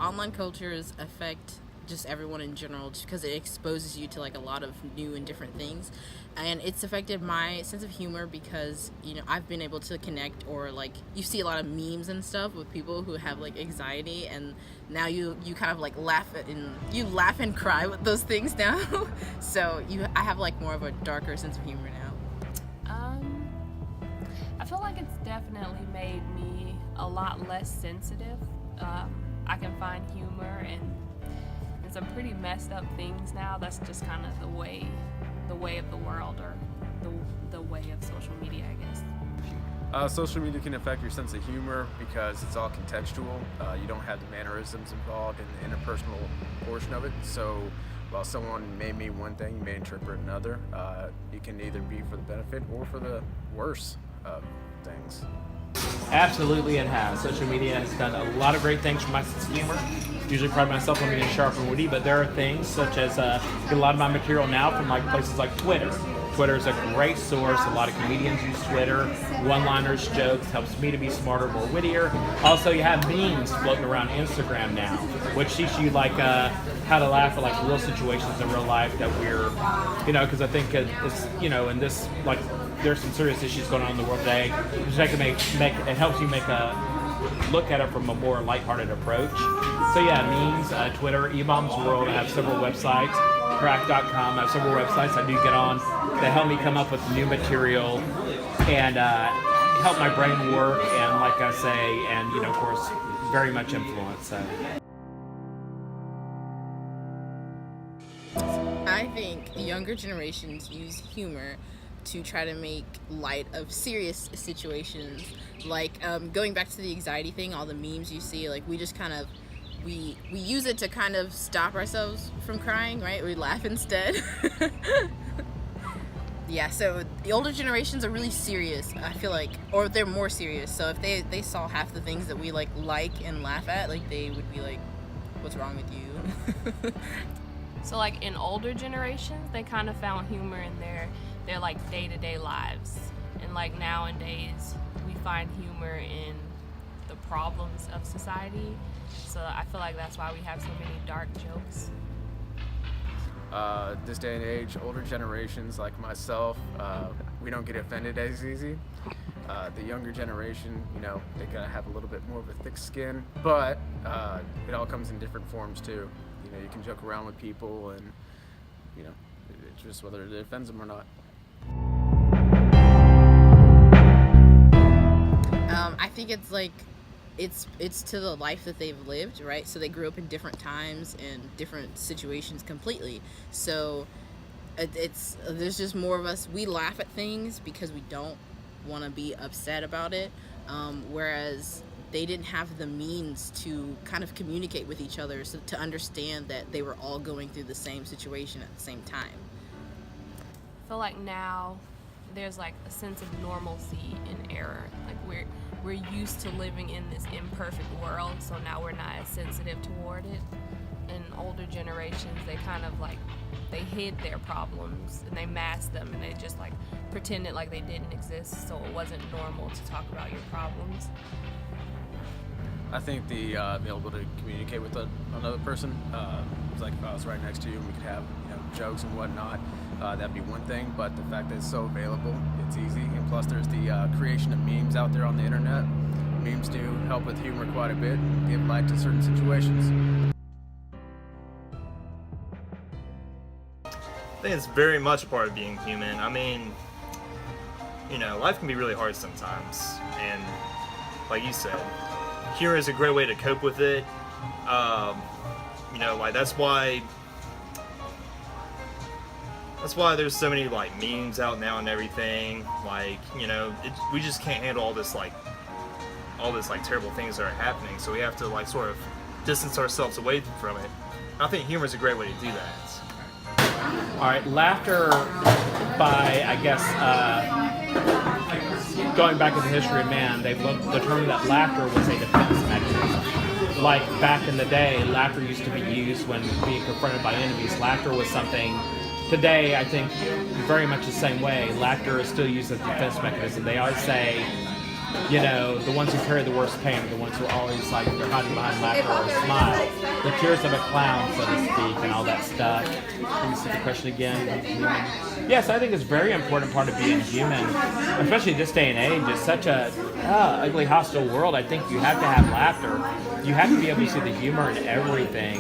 online cultures affect just everyone in general, just because it exposes you to like a lot of new and different things, and it's affected my sense of humor because I've been able to connect, or like you see a lot of memes and stuff with people who have like anxiety, and now you kind of like laugh and cry with those things now. So I have like more of a darker sense of humor now. I feel like it's definitely made me a lot less sensitive. I can find humor in some pretty messed up things now. That's just kind of the way of the world, or the way of social media, I guess. Social media can affect your sense of humor because it's all contextual. You don't have the mannerisms involved in the interpersonal portion of it. So while someone may mean one thing, you may interpret another. It can either be for the benefit or for the worse of things. Absolutely, it has. Social media has done a lot of great things for my sense of humor. Usually pride myself on being sharp and witty, but there are things such as get a lot of my material now from like places like Twitter. Twitter is a great source. A lot of comedians use Twitter. One-liners, jokes, helps me to be smarter, more wittier. Also, you have memes floating around Instagram now, which teach you like how to laugh at like real situations in real life that we're, because I think it's, in this, like, there's some serious issues going on in the world today. Just it helps you make look at it from a more lighthearted approach. So yeah, memes, Twitter, eBomb's World. I have several websites. Crack.com. I have several websites I do get on that help me come up with new material and help my brain work. And like I say, and of course, very much influence. So. I think younger generations use humor to try to make light of serious situations, like going back to the anxiety thing. All the memes you see, like we just kind of we use it to kind of stop ourselves from crying, right? We laugh instead. Yeah, so the older generations are really serious, I feel like, or they're more serious. So if they saw half the things that we like and laugh at, like they would be like, what's wrong with you? So like in older generations, they kind of found humor in their like day-to-day lives, and like nowadays we find humor in the problems of society. So I feel like that's why we have so many dark jokes. This day and age, older generations like myself, we don't get offended as easy. The younger generation, they gotta have a little bit more of a thick skin, but it all comes in different forms too. You can joke around with people, and it's just whether it offends them or not. I think it's like it's to the life that they've lived, right? So they grew up in different times and different situations completely. So there's just more of us. We laugh at things because we don't want to be upset about it, whereas they didn't have the means to kind of communicate with each other, so to understand that they were all going through the same situation at the same time. I feel like now there's like a sense of normalcy in error. Like we're used to living in this imperfect world, so now we're not as sensitive toward it. In older generations, they kind of like, they hid their problems and they masked them, and they just like pretended like they didn't exist, so it wasn't normal to talk about your problems. I think the being able to communicate with another person, it's like if I was right next to you and we could have jokes and whatnot, that'd be one thing. But the fact that it's so available, it's easy, and plus there's the creation of memes out there on the internet. Memes do help with humor quite a bit, and give light to certain situations. I think it's very much a part of being human. I mean, life can be really hard sometimes, and like you said, humor is a great way to cope with it. Like that's why there's so many like memes out now and everything. Like, we just can't handle all this terrible things that are happening. So we have to like sort of distance ourselves away from it. I think humor is a great way to do that. All right, laughter, by I guess going back in the history of man, they've determined that laughter was a defense mechanism. Like back in the day, laughter used to be used when being confronted by enemies. Laughter was something. Today, I think very much the same way. Laughter is still used as a defense mechanism. They always say, the ones who carry the worst pain are the ones who are always like they're hiding behind laughter or a smile, the tears of a clown, so to speak, and all that stuff. Let me see the question again. Yes, I think it's a very important part of being human, especially this day and age. It's such a ugly, hostile world. I think you have to have laughter. You have to be able to see the humor in everything.